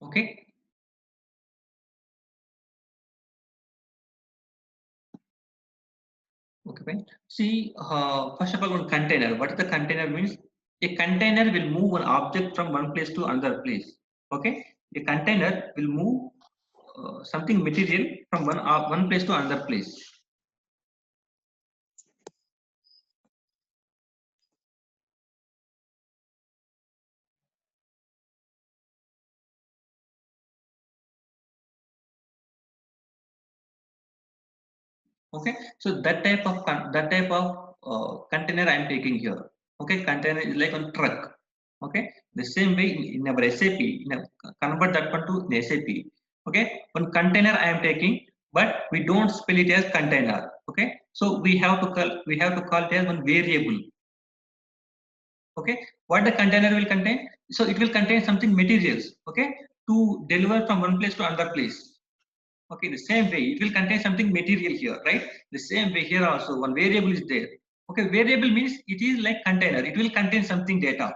Okay. Okay, fine. See, first of all, one container. What is the container means? A container will move an object from one place to another place. Okay, a container will move something material from one place to another place. Okay, so that type of container I am taking here. Okay, container is like on truck. Okay, the same way in our SAP, convert that one to the SAP. Okay, one container I am taking, but we don't spell it as container. Okay, so we have to call it as one variable. Okay, what the container will contain? So it will contain something materials. Okay, to deliver from one place to another place. Okay, the same way it will contain something material here, right? The same way here also one variable is there. Okay, variable means it is like container, it will contain something data.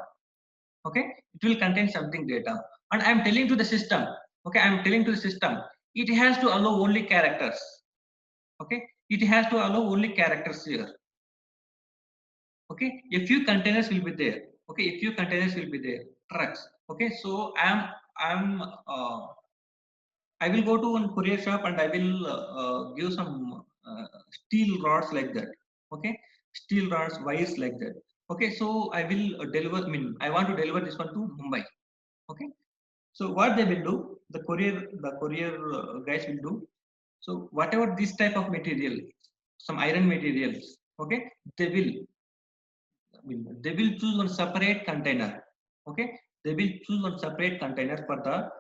Okay, it will contain something data, and I am telling to the system. Okay, I am telling to the system it has to allow only characters. Okay, it has to allow only characters here. Okay, a few containers will be there. Okay, a few containers will be there, trucks. Okay, so I'm I will go to one courier shop and I will give some steel rods like that. Okay, steel rods, wires like that. Okay, so I will deliver. I mean, I want to deliver this one to Mumbai. Okay, so what they will do, the courier guys will do. So whatever this type of material, some iron materials. Okay, they will. I mean, they will choose one separate container. Okay, they will choose one separate container for the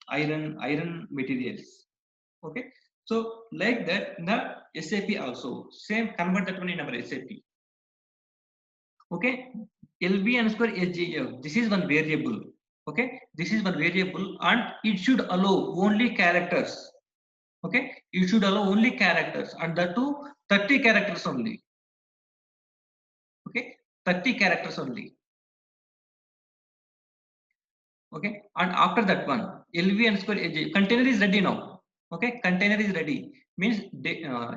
iron materials. Okay, so like that in the SAP also same, convert that one in our SAP. Okay, LV underscore SGF, this is one variable. Okay, this is one variable and it should allow only characters. Okay, it should allow only characters, and that too 30 characters only. Okay, 30 characters only. Okay, and after that one LV underscore SGF, container is ready now. Okay, container is ready means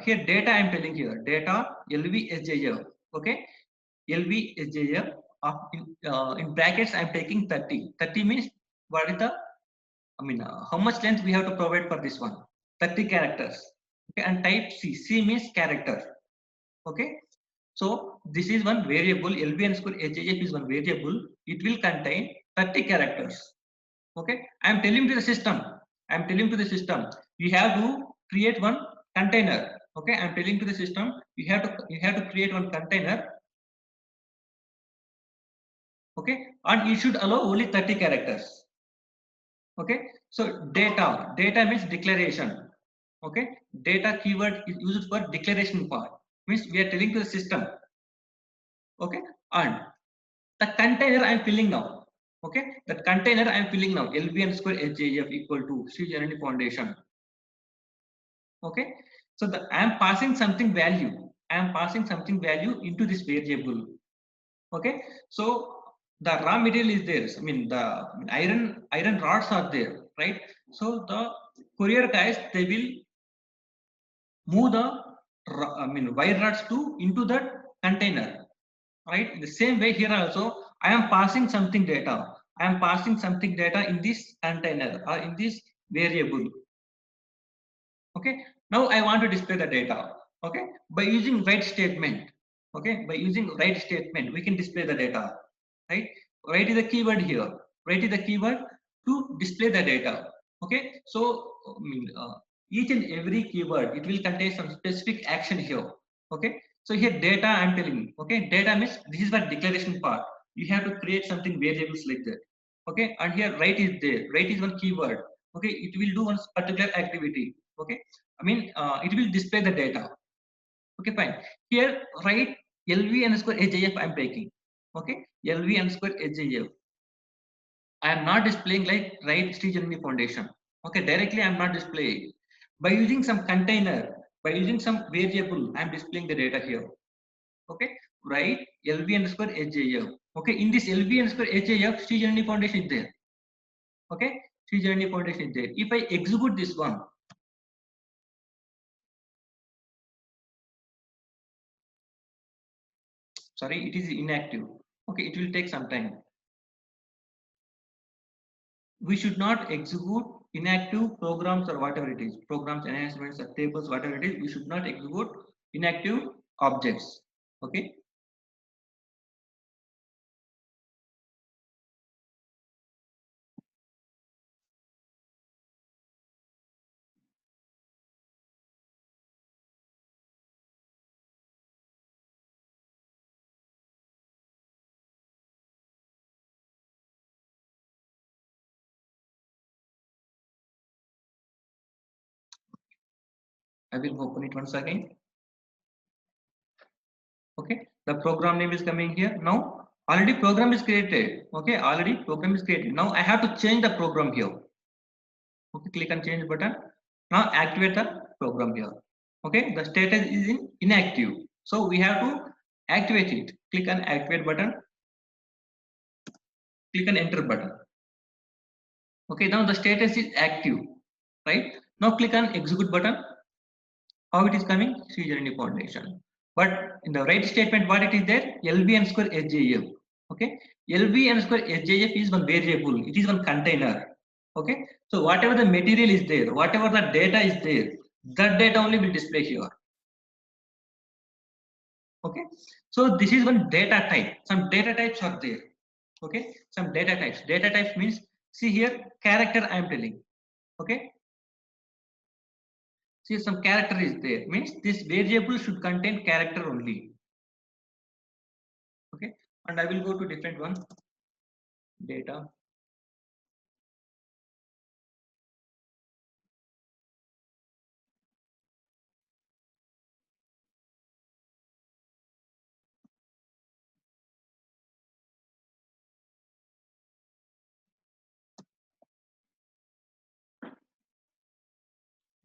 here data I am telling here, data LV SJF. Okay, LV SJF in brackets I am taking 30. 30 means what is the, I mean, how much length we have to provide for this one? 30 characters. Okay, and type C. C means character. Okay, so this is one variable. LV underscore HIF is one variable. It will contain 30 characters. Okay, I am telling to the system. I am telling to the system. You have to create one container. Okay, I am telling to the system. You have to create one container. Okay, and you should allow only 30 characters. Okay, so data means declaration. Okay, data keyword is used for declaration part, means we are telling to the system. Okay, and the container I am filling now. Okay, the container I am filling now, LV underscore SJF equal to Sri Janani Foundation. Okay, so I am passing something value. I am passing something value into this variable. Okay, so the raw material is there. I mean, the iron rods are there, right? So the courier guys, they will move the wire rods to into that container, right? In the same way here also I am passing something data. I am passing something data in this container or in this variable. Okay, now I want to display the data. Okay, by using write statement. Okay, by using write statement we can display the data, right? Write is the keyword here. Write is the keyword to display the data. Okay, so each and every keyword, it will contain some specific action here. Okay, so here data I am telling. Okay, data means this is the declaration part. You have to create something variables like that. Okay, and here write is there. Write is one keyword. Okay, it will do one particular activity. Okay, I mean, it will display the data. Okay, fine. Here write LV underscore HIF I am taking. Okay, LV underscore HIF. I am not displaying like write Sri Janani Foundation. Okay, directly I am not displaying. By using some container, by using some variable, I am displaying the data here. Okay, write LV underscore HIF. Okay, in this LV underscore HIF, Sri Janani Foundation is there. Okay, See, journey foundation is there. If I execute this one, sorry, it is inactive. Okay, it will take some time. We should not execute inactive programs or whatever it is, programs, enhancements, or tables, whatever it is. We should not execute inactive objects. Okay. I will open it once again. Okay, the program name is coming here. Now already program is created. Okay, already program is created. Now I have to change the program here. Okay, click on change button. Now activate the program here. Okay, the status is in inactive, so we have to activate it. Click on activate button, click on enter button. Okay, now the status is active, right? Now click on execute button. How it is coming? See journey foundation. But in the right statement, what it is there? LV underscore SJF. Okay, LV underscore SJF is one variable. It is one container. Okay, so whatever the material is there, whatever the data is there, that data only will display here. Okay, so this is one data type. Some data types are there. Okay, some data types. Data types means, see here, character I am telling. Okay, see some character is there, means this variable should contain character only. Okay, and I will go to different one, data.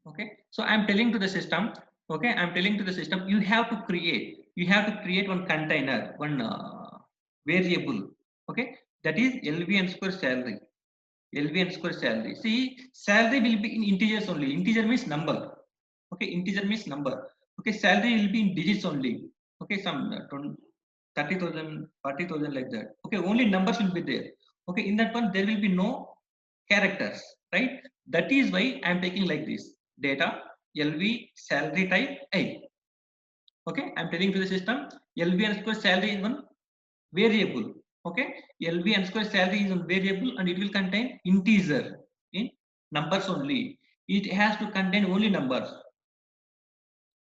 Okay, so I'm telling to the system, okay, I'm telling to the system, you have to create one container, one variable. Okay, that is LV underscore salary. LV underscore salary. See, salary will be in integers only. Integer means number. Okay, integer means number. Okay, salary will be in digits only. Okay, some 30,000, 40,000 like that. Okay, only numbers will be there. Okay, in that one there will be no characters, right? That is why I am taking like this, data LV salary type A. Okay, I'm telling to the system LV underscore salary is one variable. Okay, LV underscore salary is one variable and it will contain integer in numbers only. It has to contain only numbers.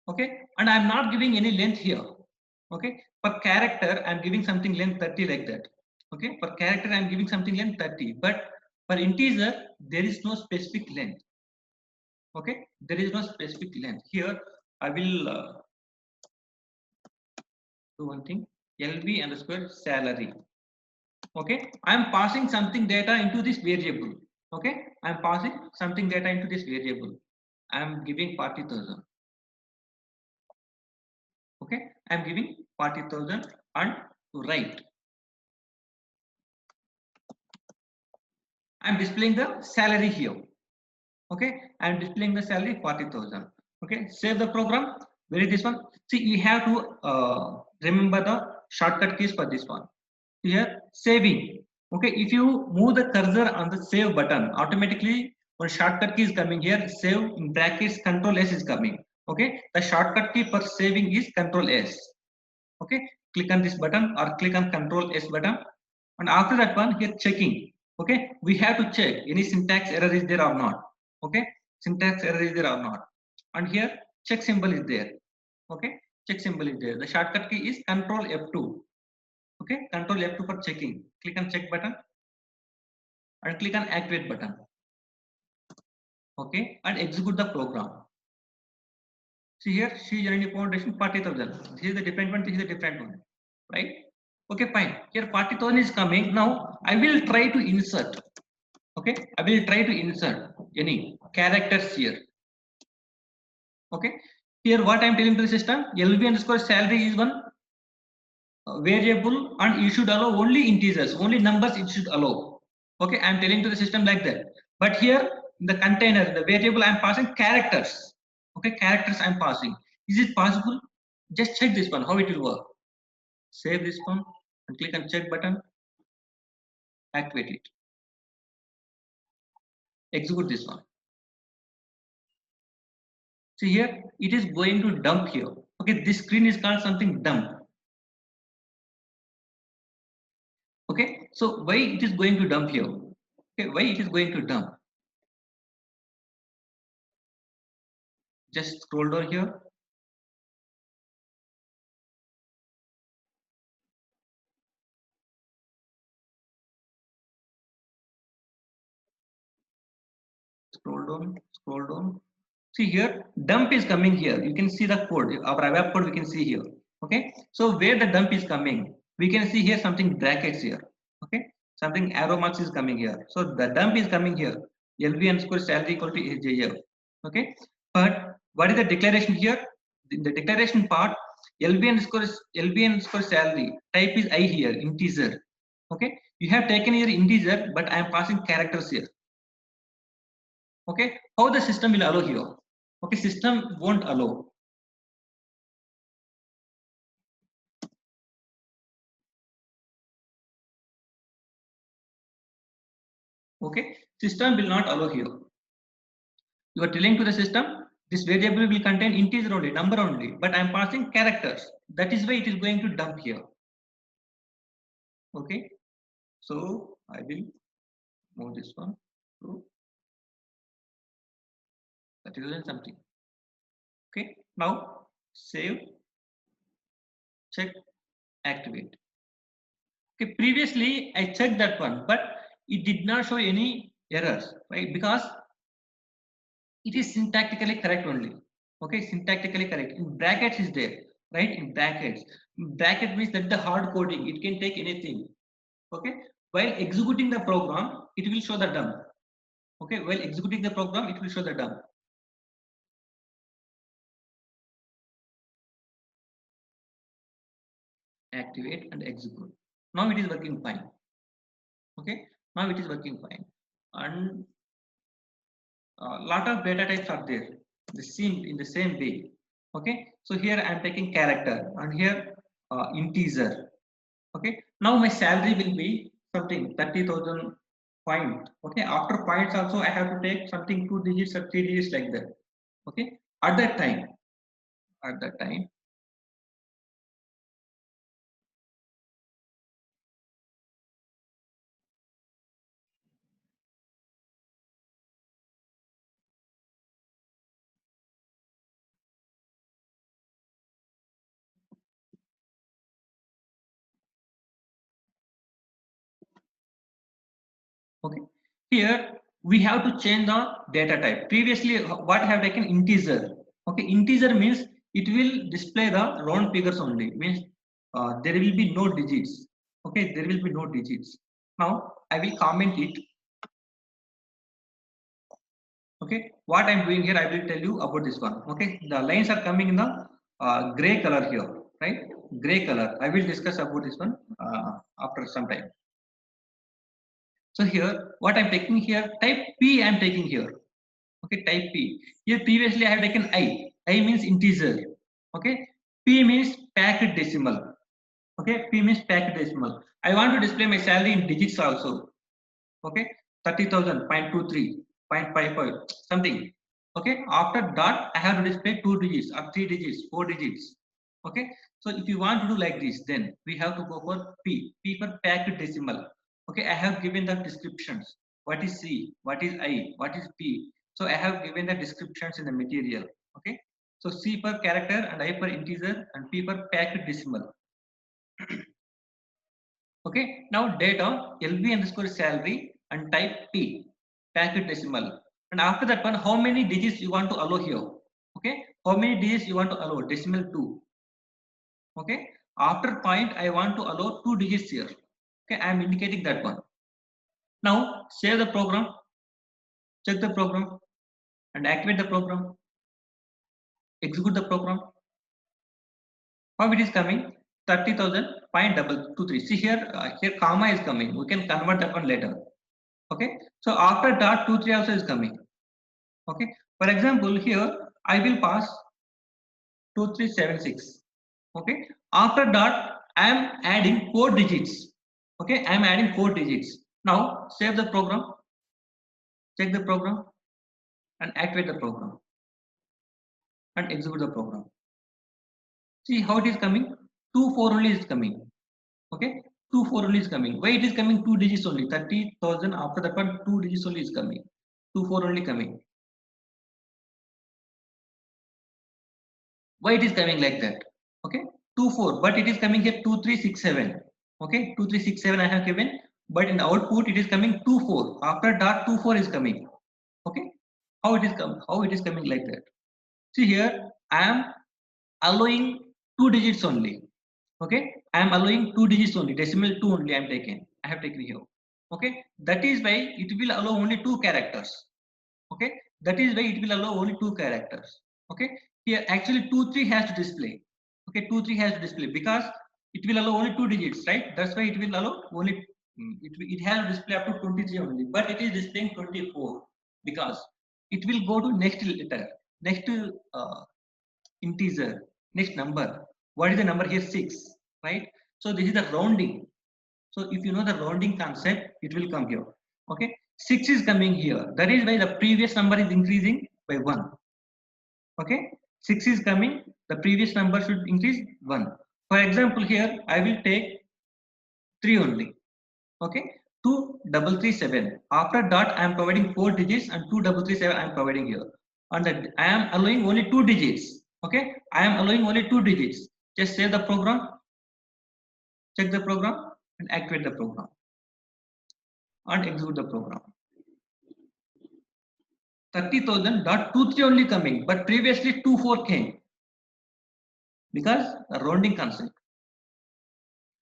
Okay, and I'm not giving any length here. Okay, per character I'm giving something length 30 like that. Okay, per character I'm giving something length 30, but for integer there is no specific length. Okay, there is no specific length here. I will do one thing, LV underscore salary. Okay, I'm passing something data into this variable. Okay, I'm passing something data into this variable. I'm giving 40,000. Okay, I'm giving 40,000 and right. I'm displaying the salary here. Okay, I'm displaying the salary 40,000. Okay, save the program. Where is this one? See, you have to remember the shortcut keys for this one. Here, saving. Okay, if you move the cursor on the save button, automatically one shortcut key is coming here. Save in brackets, Control S is coming. Okay, the shortcut key for saving is Control S. Okay, click on this button or click on Control S button, and after that one here checking. Okay, we have to check any syntax error is there or not. Okay, syntax error is there or not, and here check symbol is there. Okay, check symbol is there. The shortcut key is Control F2. Okay, Control F2 for checking. Click on check button and click on activate button. Okay, and execute the program. See here, she journey foundation 40,000. This is the different one. This is the different one, right? Okay, fine. Here 40,000 is coming. Now I will try to insert. Okay, I will try to insert any characters here. Okay, here what I am telling to the system, LV underscore salary is one variable and you should allow only integers, only numbers it should allow. Okay, I am telling to the system like that. But here in the container, the variable I'm passing characters. Okay, characters I'm passing. Is it possible? Just check this one, how it will work. Save this one and click on check button, activate it, execute this one. See here, it is going to dump here. Okay, this screen is called something dump. Okay, so why it is going to dump here? Okay, why it is going to dump? Just scroll down here. Scroll down, scroll down. See here, dump is coming here. You can see the code, our web code we can see here. Okay, so where the dump is coming, we can see here something brackets here. Okay, something arrow marks is coming here. So the dump is coming here. LV underscore salary equal to AJF. Okay, but what is the declaration here? In the declaration part, LV underscore salary type is I here, integer. Okay, you have taken here integer, but I am passing characters here. Okay, how the system will allow here? Okay, system won't allow. Okay, system will not allow here. You are telling to the system this variable will contain integer only, number only, but I am passing characters. That is why it is going to dump here. Okay, so I will move this one to 30,000 something. Okay, now save, check, activate. Okay, previously I checked that one, but it did not show any errors, right? Because it is syntactically correct only. Okay, syntactically correct. In brackets is there, right? In brackets. Bracket means that the hard coding, it can take anything. Okay, while executing the program, it will show the dump. Okay, while executing the program, it will show the dump. Activate and execute. Now it is working fine. Okay, now it is working fine. And lot of data types are there. The same in the same way. Okay, so here I am taking character and here integer. Okay, now my salary will be something 30,000 point. Okay, after points also I have to take something 2 digits or 3 digits like that. Okay, at that time, at that time, okay, here we have to change the data type. Previously, what I have taken integer. Okay, integer means it will display the round figures only. Means there will be no digits. Okay, there will be no digits. Now I will comment it. Okay, what I'm doing here, I will tell you about this one. Okay, the lines are coming in the gray color here, right? Gray color. I will discuss about this one after some time. So here, what I'm taking here, type P I'm taking here. Okay, type P. Here previously I have taken I. I means integer. Okay, P means packed decimal. Okay, P means packed decimal. I want to display my salary in digits also. Okay, 30,000, 0.23, 0.55, something. Okay, after dot, I have to display 2 digits or 3 digits, 4 digits. Okay, so if you want to do like this, then we have to go for P. P for packed decimal. Okay, I have given the descriptions. What is C? What is I? What is P? So I have given the descriptions in the material. Okay, so C for character and I for integer and P for packed decimal. Okay, now data LV underscore salary and type P, packet decimal. And after that one, how many digits you want to allow here? Okay, how many digits you want to allow? Decimal 2. Okay, after point, I want to allow 2 digits here. Okay, I am indicating that one. Now, save the program, check the program, and activate the program, execute the program. How it is coming? 30,000 point double two three. See here, here comma is coming. We can convert that one later. Okay, so after dot 2 3 also is coming. Okay, for example, here I will pass 2376. Okay, after dot I am adding 4 digits. Okay, I am adding 4 digits. Now save the program, check the program, and activate the program and execute the program. See how it is coming? 2 4 only is coming. Okay, 2 4 only is coming. Why it is coming 2 digits only? 30,000 after that one 2 digits only is coming. 2 4 only coming. Why it is coming like that? Okay, 2 4, but it is coming here 2367. Okay, 2367 I have given, but in the output it is coming 2 4. After dot 2 4 is coming. Okay, how it is come? How it is coming like that? See here, I am allowing 2 digits only. Okay, I am allowing 2 digits only. Decimal 2 only I am taking. I have taken here. Okay, that is why it will allow only 2 characters. Okay, that is why it will allow only 2 characters. Okay, here actually 2 3 has to display. Okay, 2 3 has to display because it will allow only 2 digits, right? That's why it will allow only it has to display up to 23 only, but it is displaying 24 because it will go to next letter, next integer, next number. What is the number here? 6, right? So this is the rounding. So if you know the rounding concept, it will come here. Okay, 6 is coming here. That is why the previous number is increasing by 1. Okay, 6 is coming. The previous number should increase 1. For example, here I will take 3 only. Okay, 2337. After dot, I am providing 4 digits and 2337 I am providing here. And I am allowing only 2 digits. Okay, I am allowing only 2 digits. Just save the program, check the program, and activate the program and execute the program. 30,000 dot 23 only coming, but previously 24 came because the rounding concept.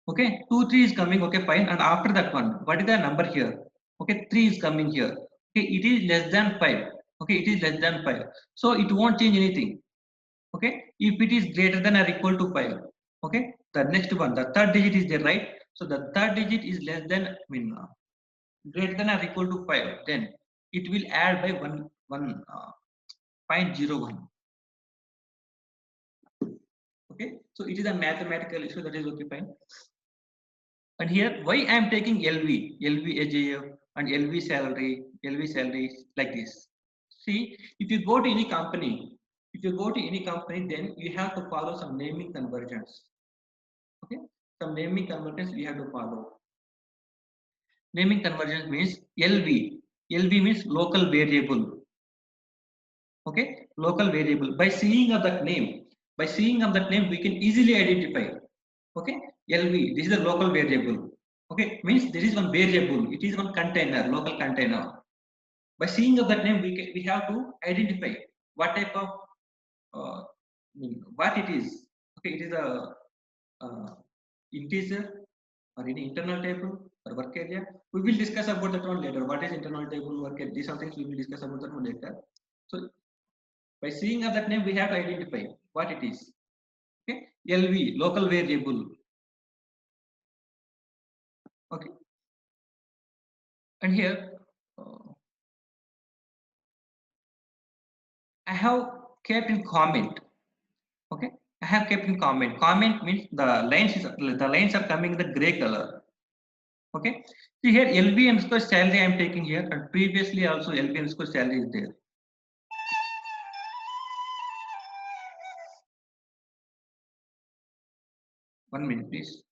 Okay, 2 3 is coming. Okay, fine. And after that one, what is the number here? Okay, 3 is coming here. Okay, it is less than 5. Okay, it is less than 5. So it won't change anything. Okay, if it is greater than or equal to 5. Okay, the next one, the third digit is there, right? So the third digit is less than, I mean, greater than or equal to 5. Then it will add by 0.01. Okay, so it is a mathematical issue, that is okay, fine. And here why I am taking LV AJF and LV salary like this. See, if you go to any company, then you have to follow some naming conversions. Okay, some naming conversions you have to follow. Naming conversions means LV means local variable. Okay, local variable. By seeing of that name, we can easily identify. Okay, LV, this is a local variable. Okay, means this is one variable, it is one container, local container. By seeing of that name, we have to identify what type of uh, what it is. Okay, it is a integer or any internal table or work area. We will discuss about that one later. What is internal table, work area? These are things we will discuss about that one later. So by seeing of that name, we have to identify what it is. Okay, LV, local variable. Okay, and here I have kept in comment. Okay, I have kept in comment. Comment means the lines are coming in the gray color. Okay, see here LV underscore salary I am taking here, and previously also LV underscore salary is there. 1 minute, please.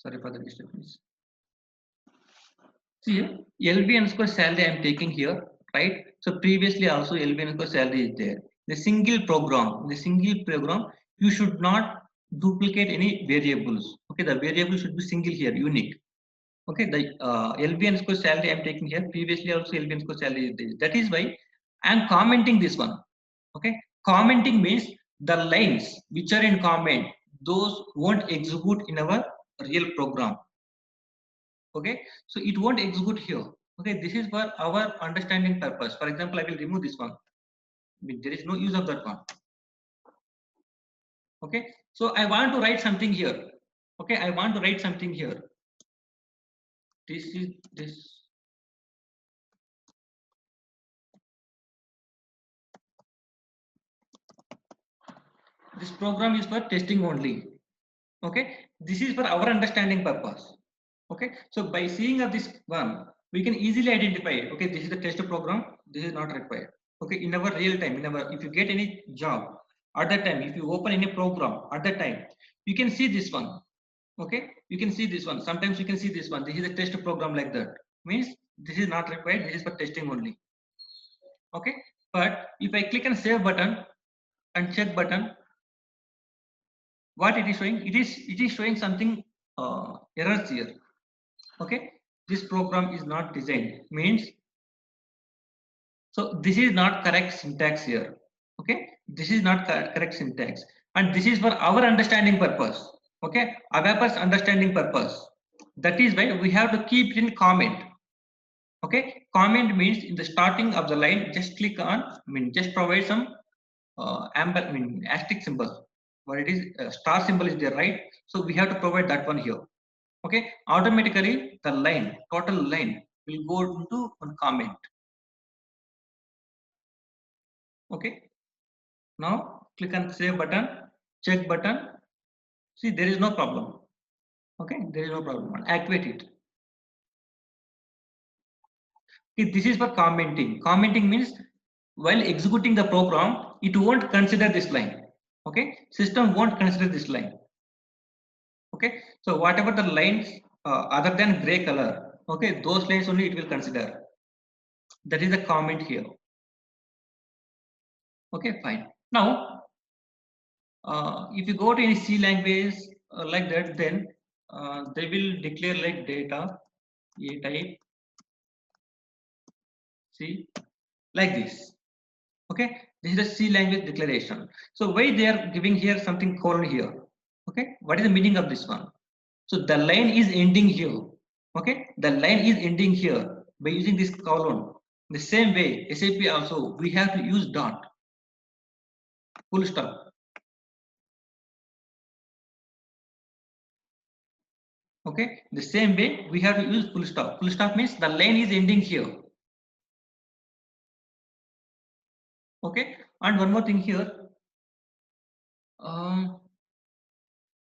Sorry for the disturbance. See here, LB underscore salary I'm taking here, right? So previously also LB underscore salary is there. The single program, you should not duplicate any variables. Okay, the variable should be single here, unique. Okay, the LB underscore salary I'm taking here. Previously also LB underscore salary is there. That is why I'm commenting this one. Okay, commenting means the lines which are in comment, those won't execute in our real program. Okay, so it won't execute here. Okay, this is for our understanding purpose. For example, I will remove this one. I mean, there is no use of that one. Okay, so I want to write something here. Okay, I want to write something here. This is this program is for testing only. Okay, this is for our understanding purpose. Okay, so by seeing of this one, we can easily identify, okay, this is the test program, this is not required. Okay, in our real time, in our, if you get any job at that time, if you open any program at that time, you can see this one. Okay, you can see this one. Sometimes you can see this one, this is a test program, like that means this is not required, this is for testing only. Okay, but if I click on save button and check button, what it is showing, it is showing something errors here. Okay, this program is not designed, means, so this is not correct syntax here. Okay, this is not correct syntax, and this is for our understanding purpose. Okay, our understanding purpose, that is why we have to keep it in comment. Okay, comment means in the starting of the line, just click on, I mean, just provide some amber, I mean, asterisk symbol, what it is, star symbol is there, right? So we have to provide that one here. Okay, automatically the line, total line will go into one comment. Okay, now click on save button, check button. See, there is no problem. Okay, there is no problem. Activate it. Okay, this is for commenting. Commenting means while executing the program, it won't consider this line. Okay, system won't consider this line. Okay, so whatever the lines other than gray color, okay, those lines only it will consider. That is the comment here. Okay, fine. Now if you go to any C language like that, then they will declare like data a type C, like this. Okay, this is the C language declaration. So why they are giving here something colon here? Okay, what is the meaning of this one? So the line is ending here. Okay, the line is ending here by using this colon. The same way SAP also we have to use dot, full stop. Okay, the same way we have to use full stop. Full stop means the line is ending here. Okay, and one more thing here.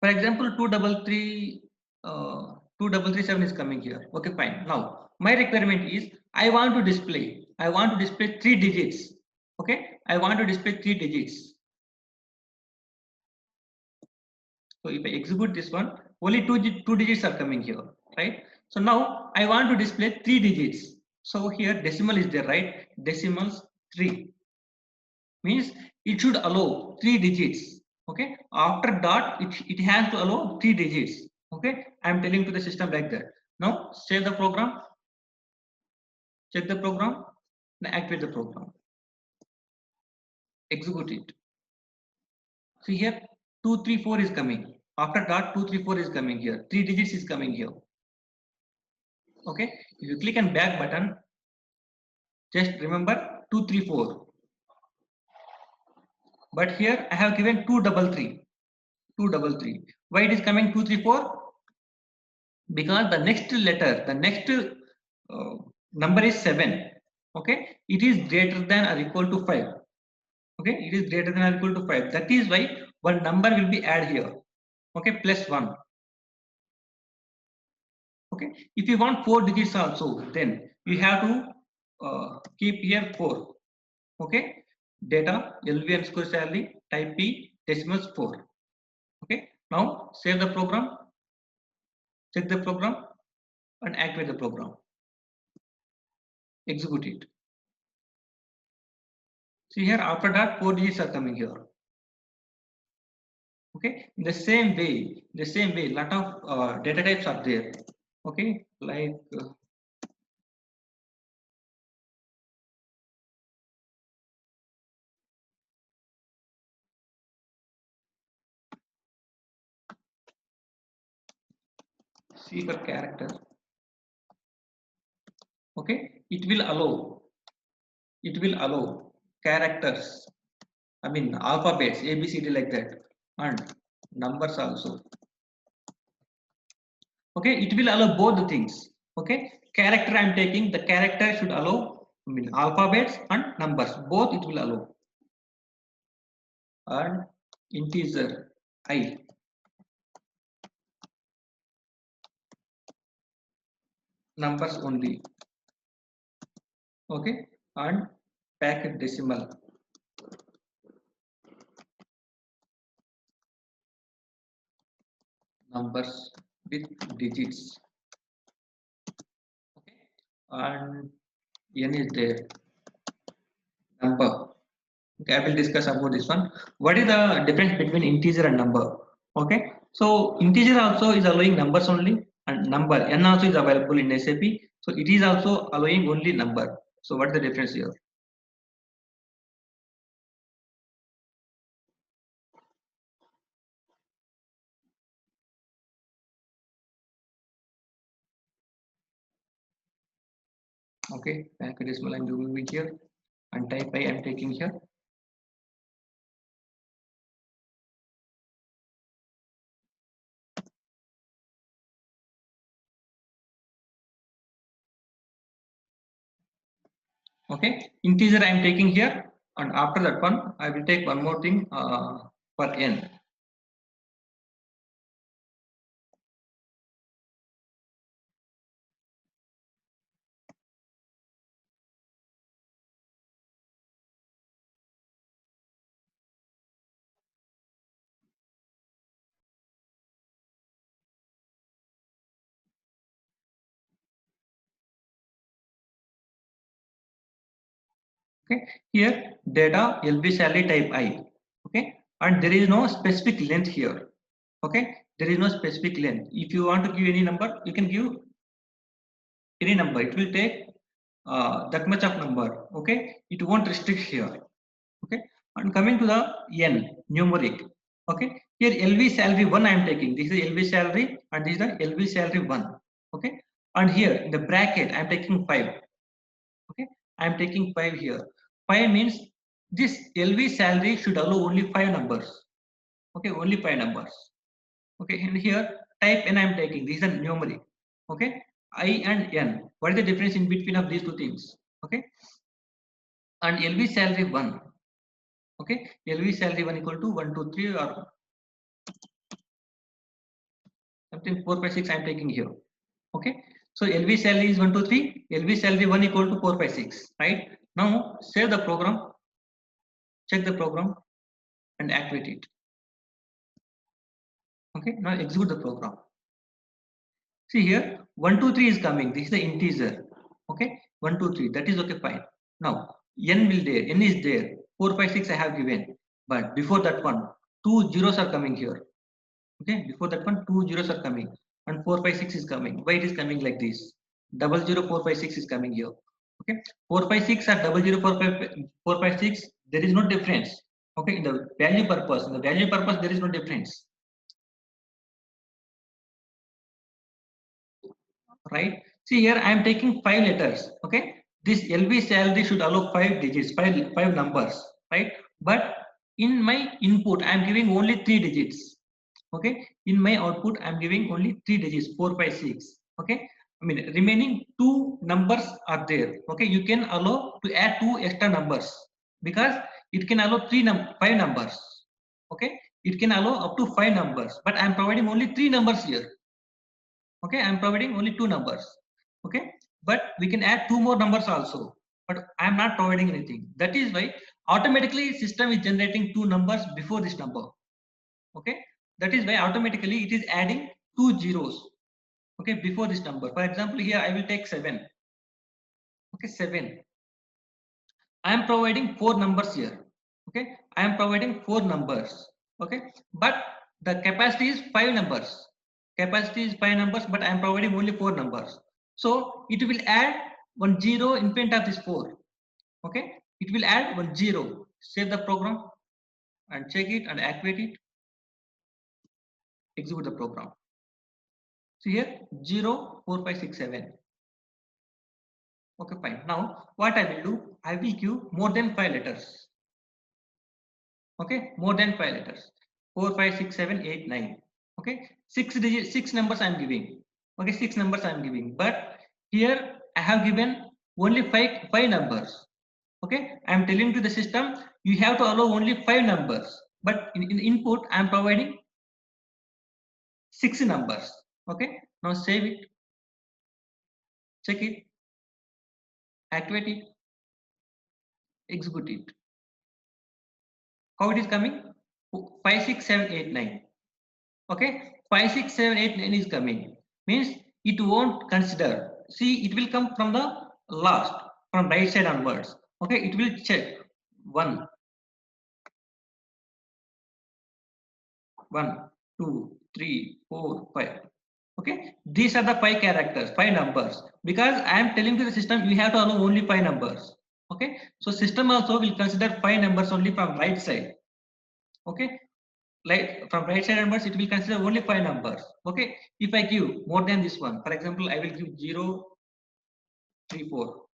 For example, 2337 is coming here. Okay, fine. Now my requirement is I want to display. I want to display 3 digits. Okay, I want to display 3 digits. So if I execute this one, only two digits are coming here, right? So now I want to display 3 digits. So here decimal is there, right? Decimals 3 means it should allow 3 digits. Okay, after dot it has to allow 3 digits. Okay, I am telling to the system like that. Now save the program, check the program, and activate the program, execute it. See here 234 is coming. After dot 234 is coming here, 3 digits is coming here. Okay, if you click on back button, just remember 234. But here I have given 233. 233. Why it is coming 234? Because the next letter, the next number is 7. Okay, it is greater than or equal to 5. Okay, it is greater than or equal to 5. That is why one number will be added here. Okay, plus 1. Okay, if you want 4 digits also, then you have to keep here 4. Okay, data LV underscore salary type P decimals 4. Okay, now save the program, check the program and activate the program. Execute it. See here, after that 4 digits are coming here. Okay, in the same way, lot of data types are there. Okay, like C for character. Okay, it will allow characters, I mean alphabets, A, B, C, D like that, and numbers also. Okay, it will allow both the things. Okay, character I'm taking, the character should allow, I mean alphabets and numbers, both it will allow. And integer I, numbers only. Okay, and packet decimal, numbers with digits. Okay, and n is there, number. Okay, I will discuss about this one. What is the difference between integer and number? Okay, so integer also is allowing numbers only, and number n also is available in SAP, so it is also allowing only number. So what is the difference here? Okay, packet decimal I'm doing it here, and type I am taking here. Okay, integer I am taking here, and after that one I will take one more thing for n. Okay, here data LB salary type I. Okay, and there is no specific length here. Okay, there is no specific length. If you want to give any number, you can give any number, it will take that much of number. Okay, it won't restrict here. Okay, and coming to the n numeric. Okay, here LV salary 1 I am taking, this is LV salary and this is the LV salary 1. Okay, and here in the bracket I am taking 5. Okay, I am taking 5 here. 5 means this LV salary should allow only 5 numbers. Okay, only 5 numbers. Okay, and here type n I am taking, this is a numeric. Okay, I and n, what is the difference in between of these two things? Okay, and LV salary 1. Okay, LV salary 1 equal to 1 2 3 or something 4 5 6 I am taking here. Okay, so LV salary is 1 2 3, LV salary 1 equal to 4 5 6, right? Now save the program, check the program and activate it. Okay, now execute the program. See here 1 2 3 is coming, this is the integer. Okay, 1 2 3, that is okay, fine. Now n will there, n is there, 4 5 6 I have given, but before that one 2 zeros are coming here. Okay, before that one 2 zeros are coming and 4 5 6 is coming. Why it is coming like this? 00 4 5 6 is coming here. Okay, 4 5 6 or 00 4 5 4 5 6, there is no difference. Okay, in the value purpose, there is no difference, right? See here I am taking 5 letters. Okay, this LV salary should allow 5 digits, 5 numbers, right? But in my input I am giving only 3 digits. Okay, in my output I am giving only 3 digits, 4 5 6. Okay, I mean remaining 2 numbers are there. Okay, you can allow to add 2 extra numbers because it can allow 5 numbers. Okay, it can allow up to 5 numbers, but I am providing only 3 numbers here. Okay, I am providing only 2 numbers. Okay, but we can add 2 more numbers also, but I am not providing anything. That is why automatically system is generating 2 numbers before this number. Okay, that is why automatically it is adding 2 zeros. Okay, before this number. For example, here I will take 7. Okay, 7. I am providing 4 numbers here. Okay, I am providing 4 numbers. Okay, but the capacity is 5 numbers. Capacity is 5 numbers, but I am providing only 4 numbers. So it will add 1 0 in front of this 4. Okay, it will add 1 0. Save the program and check it and activate it. Execute the program. So here 0 4 5 6 7. Okay, fine. Now what I will do, I will give more than 5 letters. Okay, more than 5 letters. 4 5 6 7 8 9. Okay, 6 numbers I am giving. Okay, 6 numbers I am giving, but here I have given only 5 numbers. Okay, I am telling to the system you have to allow only 5 numbers, but in input I am providing 6 numbers. Okay, now save it, check it, activate it, execute it. How it is coming? 5 6 7 8 9. Okay, 5 6 7 8 9 is coming, means it won't consider. See, it will come from the last, from right side onwards. Okay, it will check 1 1 2 3 4 5. Okay, these are the 5 characters, 5 numbers, because I am telling to the system you have to allow only 5 numbers. Okay, so system also will consider 5 numbers only from right side. Okay, like from right side numbers it will consider only 5 numbers. Okay, if I give more than this one, for example I will give 0 3 4.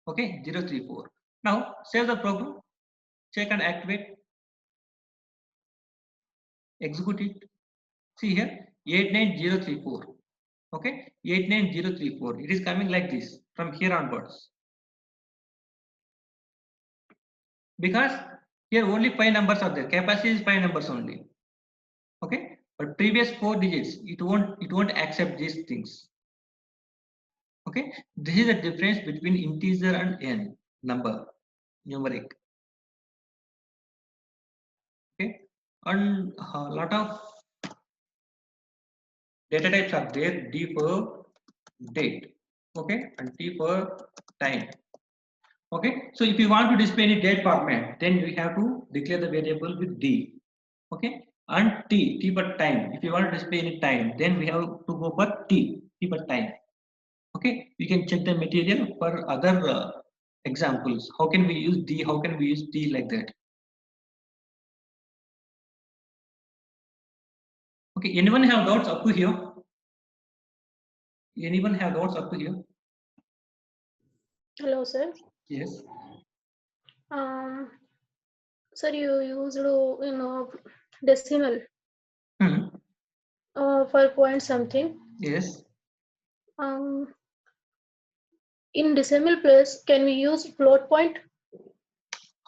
Okay, 0 3 4. Now save the program, check and activate, execute it. See here 89034. Okay, 89034. It is coming like this from here onwards, because here only 5 numbers are there. Capacity is 5 numbers only. Okay, but previous 4 digits it won't accept these things. Okay, this is the difference between integer and n number, numeric. Okay, and a lot of data types are there. D for date. Okay, and T for time. Okay, so if you want to display any date format, then we have to declare the variable with D. Okay, and T for time. If you want to display any time, then we have to go for T for time. Okay, we can check the material for other examples. How can we use D? How can we use T like that? Okay, anyone have doubts up to here? Anyone have doubts up to here? Hello, sir. Yes. Sir, you used decimal for point something. Yes. In decimal place, can we use float point?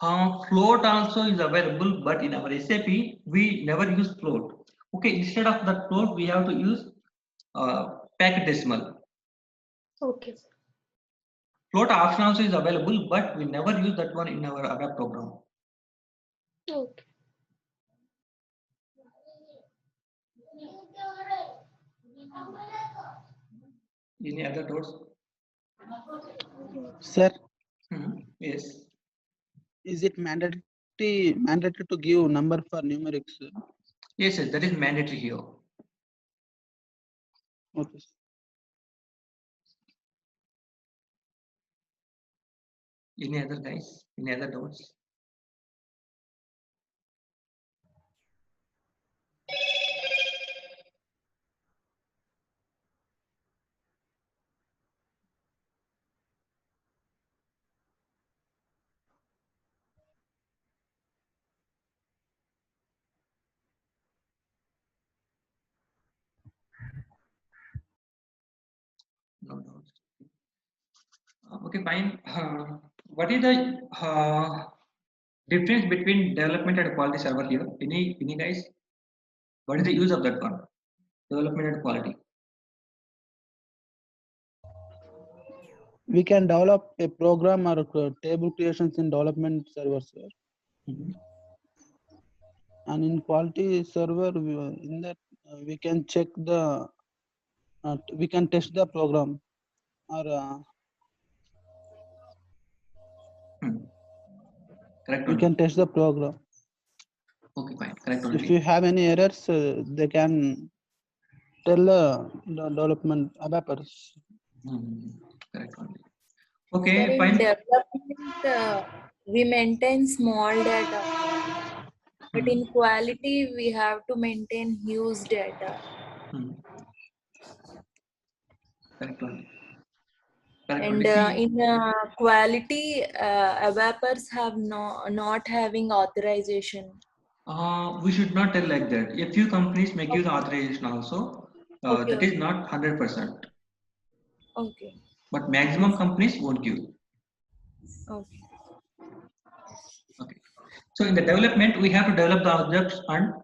Float also is available, but in our SAP we never use float. Okay, instead of that float, we have to use packet decimal. Okay. Float option also is available, but we never use that one in our ABAP program. Okay. Any other doubts? Sir, Yes. is it mandatory to give number for numerics? Yes, yes, that is mandatory here. Okay. Any other guys? Any other doubts? No doubts. Okay, fine. What is the difference between development and quality server here? Any guys? What is the use of that one? Development and quality. We can develop a program or table creations in development server, sir. And in quality server, in that we can check the we can test the program or Correct we only. can test the program. Okay, fine. Correct If only. you have any errors, they can tell the development developers. Correct only. Sir, Okay, in fine. development, we maintain small data, but in quality, we have to maintain huge data. Correct only. Correct And only. See, in quality, developers have not having authorization. we should not tell like that. A few companies may give the authorization also. Okay, That is not 100%. okay, But maximum companies won't give. okay. Okay. So in the development, we have to develop the objects and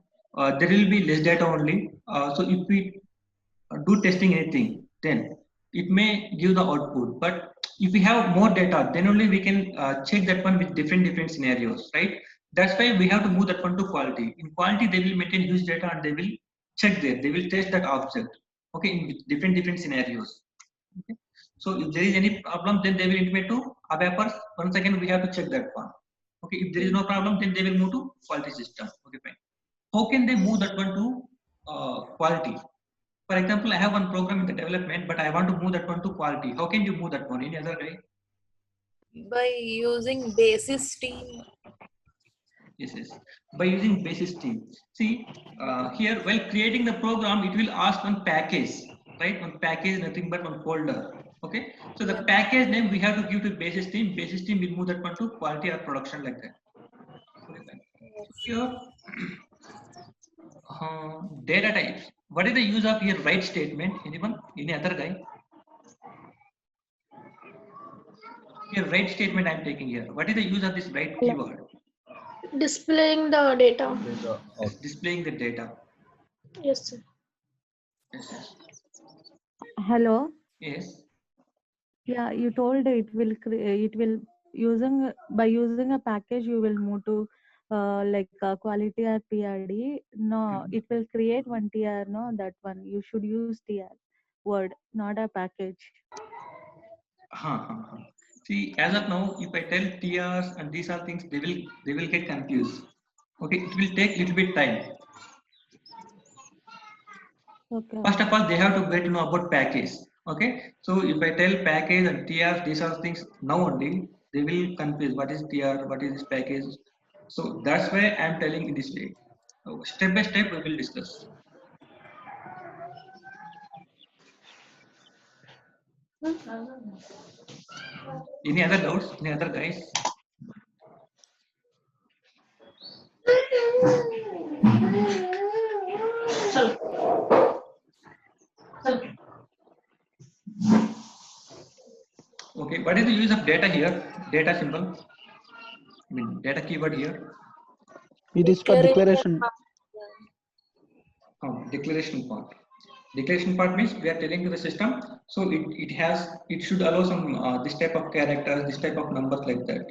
there will be less data only. So if we do testing anything, then it may give the output. But if we have more data, then only we can check that one with different scenarios, right? That's why we have to move that one to quality. In quality, they will maintain huge data and they will check there. They will test that object, okay, in different scenarios. Okay. So if there is any problem, then they will intimate to ABAPers. Once again, we have to check that one. Okay, if there is no problem, then they will move to quality system. Okay, fine. How can they move that one to quality? For example, I have one program in the development, but I want to move that one to quality. How can you move that one? Any other way? By using basis team. Yes. By using basis team. See, here while creating the program, it will ask one package, right? One package, nothing but one folder. Okay. So the package name we have to give to basis team. Basis team will move that one to quality or production like that. Okay, fine. Here, data types. What is the use of here write statement? Anyone? Any other guy? Here write statement I am taking here. What is the use of this write keyword? Displaying the data. It's displaying the data. Yes, sir. Yes. Hello. Yes. Yeah, you told it will using a package you will move to like quality or PRD. No, it will create one TR. No, that one you should use TR word, not a package. See, as of now, if I tell TRs and these are things, they will get confused. Okay, it will take little bit time. Okay. First of all, they have to get to know about package. Okay, so if I tell package and TRs, these are things now only they will confuse. What is TR? What is this package? So that's why I am telling in this way. So step by step, we will discuss. Any other doubts? Any other guys? Okay, what is the use of data here? Data symbol. I mean, data keyword here. It is for declaration. Declaration part. Declaration part means we are telling to the system, so it should allow some this type of characters, this type of numbers like that.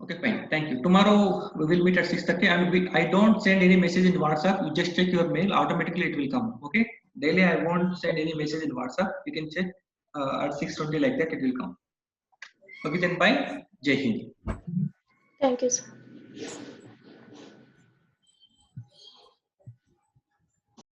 Okay, fine. Thank you. Tomorrow we will meet at 6:30, and I don't send any message in WhatsApp. You just check your mail. Automatically it will come. Okay. Daily I won't send any message in WhatsApp. You can check at 6:20 like that. It will come. Okay. Then bye. Jai Hind. Thank you, sir.